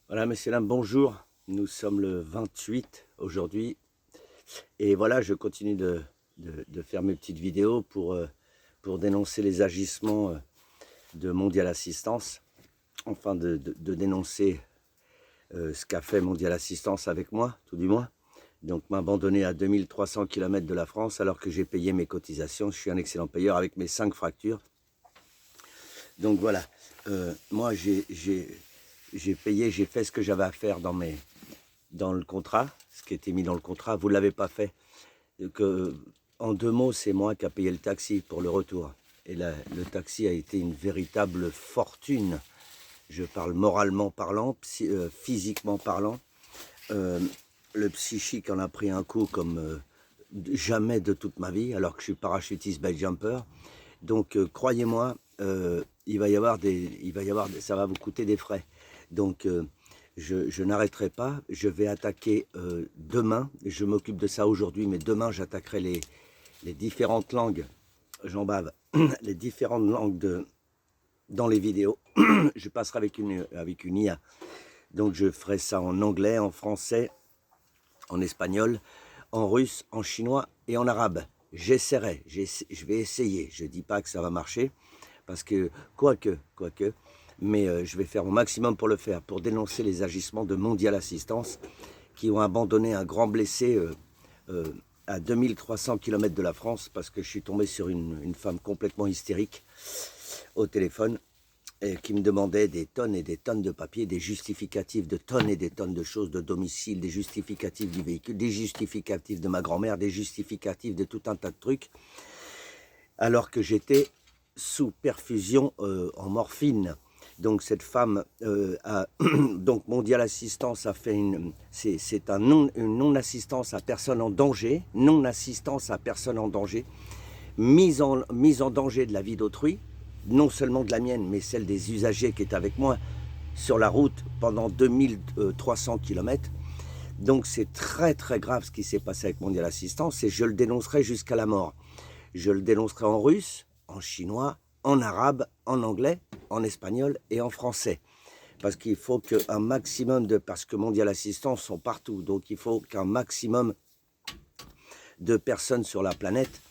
Voilà, messieurs, dames, bonjour. Nous sommes le 28 aujourd'hui. Et voilà, je continue de faire mes petites vidéos pour dénoncer les agissements de Mondial Assistance. Enfin, de dénoncer ce qu'a fait Mondial Assistance avec moi, tout du moins. Donc, m'abandonner à 2300 km de la France alors que j'ai payé mes cotisations. Je suis un excellent payeur avec mes 5 fractures. Donc voilà, moi j'ai payé, j'ai fait ce que j'avais à faire dans le contrat, ce qui était mis dans le contrat. Vous ne l'avez pas fait. En 2 mots, c'est moi qui a payé le taxi pour le retour. Et le taxi a été une véritable fortune. Je parle moralement parlant, physiquement parlant. Euh, le psychique en a pris un coup comme jamais de toute ma vie, alors que je suis parachutiste base jumper. Donc croyez-moi, ça va vous coûter des frais. Donc je n'arrêterai pas, je vais attaquer demain, je m'occupe de ça aujourd'hui, mais demain j'attaquerai les différentes langues, j'en bave, les différentes langues dans les vidéos. Je passerai avec une IA. Donc je ferai ça en anglais, en français, en espagnol, en russe, en chinois et en arabe. J'essaierai, je vais essayer. Je ne dis pas que ça va marcher, parce que, quoique, mais je vais faire mon maximum pour le faire, pour dénoncer les agissements de Mondial Assistance qui ont abandonné un grand blessé à 2300 km de la France, parce que je suis tombé sur une femme complètement hystérique au téléphone, et qui me demandait des tonnes et des tonnes de papiers, des justificatifs de tonnes et des tonnes de choses, de domicile, des justificatifs du véhicule, des justificatifs de ma grand-mère, des justificatifs de tout un tas de trucs, alors que j'étais sous perfusion en morphine. Donc cette femme donc Mondial Assistance a fait c'est une non-assistance à personne en danger, non-assistance à personne en danger, mise en danger de la vie d'autrui, non seulement de la mienne, mais celle des usagers qui étaient avec moi sur la route pendant 2300 km. Donc c'est très très grave ce qui s'est passé avec Mondial Assistance, et je le dénoncerai jusqu'à la mort. Je le dénoncerai en russe, en chinois, en arabe, en anglais, en espagnol et en français. Parce qu'il faut qu'un maximum parce que Mondial Assistance sont partout, donc il faut qu'un maximum de personnes sur la planète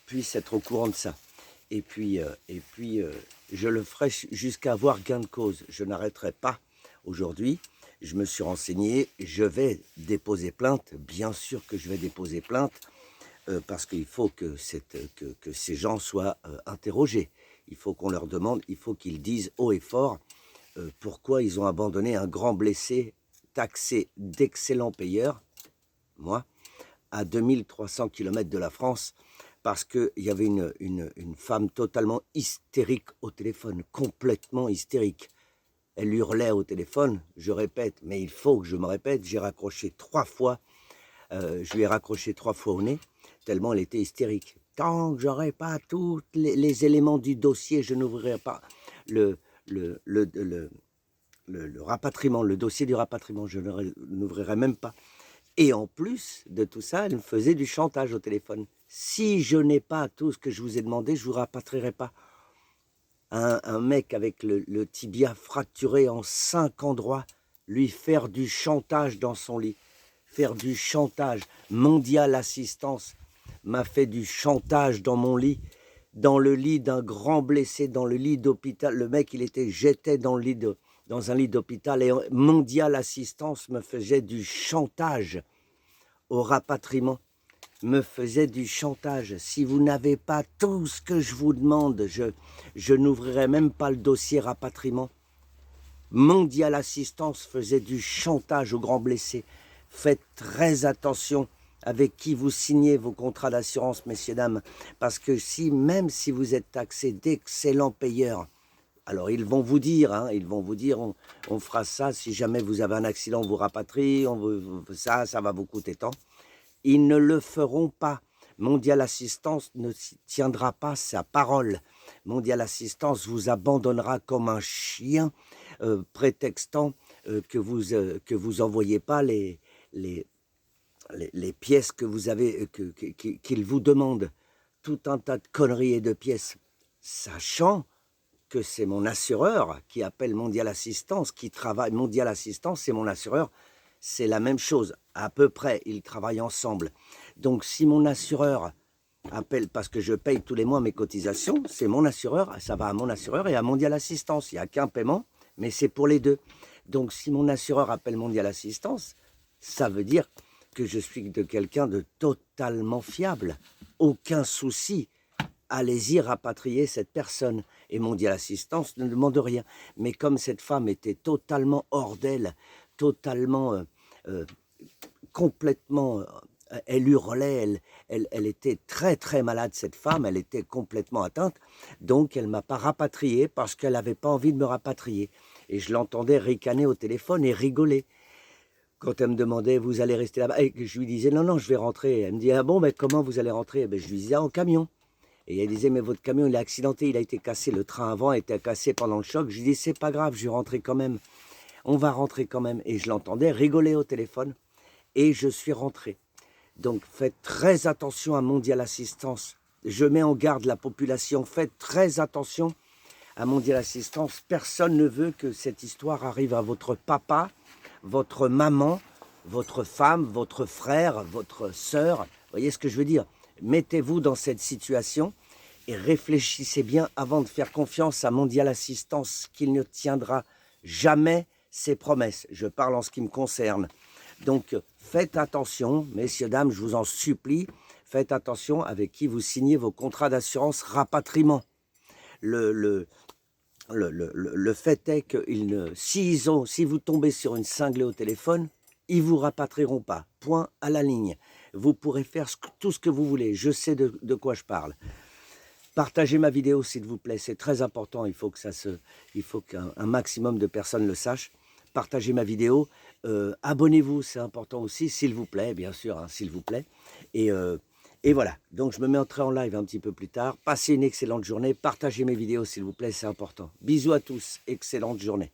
puissent être au courant de ça. Et puis, je le ferai jusqu'à avoir gain de cause. Je n'arrêterai pas aujourd'hui. Je me suis renseigné, je vais déposer plainte. Bien sûr que je vais déposer plainte, parce qu'il faut que ces gens soient interrogés. Il faut qu'on leur demande, il faut qu'ils disent haut et fort pourquoi ils ont abandonné un grand blessé taxé d'excellents payeurs, moi, à 2300 km de la France, parce qu'il y avait une femme totalement hystérique au téléphone, complètement hystérique. Elle hurlait au téléphone, je répète, mais il faut que je me répète, j'ai raccroché 3 fois, je lui ai raccroché 3 fois au nez, tellement elle était hystérique. Tant que j'aurai pas tous les éléments du dossier, je n'ouvrirai pas le, le, le, le, le rapatriement, le dossier du rapatriement, je n'ouvrirai même pas. Et en plus de tout ça, elle me faisait du chantage au téléphone. Si je n'ai pas tout ce que je vous ai demandé, je ne vous rapatrierai pas. Un mec avec le tibia fracturé en 5 endroits, lui faire du chantage dans son lit. Faire du chantage. Mondial Assistance m'a fait du chantage dans mon lit, dans le lit d'un grand blessé, dans le lit d'hôpital. Le mec, j'étais dans un lit d'hôpital, et Mondial Assistance me faisait du chantage au rapatriement, me faisait du chantage. Si vous n'avez pas tout ce que je vous demande, je n'ouvrirai même pas le dossier rapatriement. Mondial Assistance faisait du chantage aux grands blessés. Faites très attention avec qui vous signez vos contrats d'assurance, messieurs, dames, parce que même si vous êtes taxé d'excellents payeurs, alors ils vont vous dire, on fera ça, si jamais vous avez un accident, on vous rapatrie, ça va vous coûter tant. Ils ne le feront pas. Mondial Assistance ne tiendra pas sa parole. Mondial Assistance vous abandonnera comme un chien, prétextant que vous envoyez pas les pièces que vous avez, qu'ils vous demandent. Tout un tas de conneries et de pièces, sachant que c'est mon assureur qui appelle Mondial Assistance, qui travaille. Mondial Assistance, c'est mon assureur. C'est la même chose, à peu près, ils travaillent ensemble. Donc si mon assureur appelle, parce que je paye tous les mois mes cotisations, c'est mon assureur, ça va à mon assureur et à Mondial Assistance. Il n'y a qu'un paiement, mais c'est pour les deux. Donc si mon assureur appelle Mondial Assistance, ça veut dire que je suis de quelqu'un de totalement fiable. Aucun souci. Allez-y rapatrier cette personne. Et Mondial Assistance ne demande rien. Mais comme cette femme était totalement hors d'elle, totalement, complètement, elle hurlait, elle était très très malade cette femme, elle était complètement atteinte, donc elle ne m'a pas rapatrié parce qu'elle n'avait pas envie de me rapatrier. Et je l'entendais ricaner au téléphone et rigoler. Quand elle me demandait, vous allez rester là-bas, et que je lui disais, non, non, je vais rentrer. Elle me dit, ah bon, mais comment vous allez rentrer? Je lui disais, en camion. Et elle disait, mais votre camion, il est accidenté, il a été cassé, le train avant était cassé pendant le choc. Je lui dis, c'est pas grave, je vais rentrer quand même. On va rentrer quand même. Et je l'entendais rigoler au téléphone. Et je suis rentré. Donc faites très attention à Mondial Assistance. Je mets en garde la population. Faites très attention à Mondial Assistance. Personne ne veut que cette histoire arrive à votre papa, votre maman, votre femme, votre frère, votre sœur. Vous voyez ce que je veux dire? Mettez-vous dans cette situation et réfléchissez bien avant de faire confiance à Mondial Assistance, qu'il ne tiendra jamais ses promesses. Je parle en ce qui me concerne. Donc, faites attention, messieurs, dames, je vous en supplie, faites attention avec qui vous signez vos contrats d'assurance rapatriement. Le fait est que si vous tombez sur une cinglée au téléphone, ils ne vous rapatrieront pas. Point à la ligne. Vous pourrez faire tout ce que vous voulez. Je sais de quoi je parle. Partagez ma vidéo, s'il vous plaît. C'est très important. Il faut qu'un maximum de personnes le sachent. Partagez ma vidéo. Abonnez-vous, c'est important aussi, s'il vous plaît, bien sûr, hein, s'il vous plaît. Et voilà, donc je me mettrai en live un petit peu plus tard. Passez une excellente journée. Partagez mes vidéos, s'il vous plaît, c'est important. Bisous à tous, excellente journée.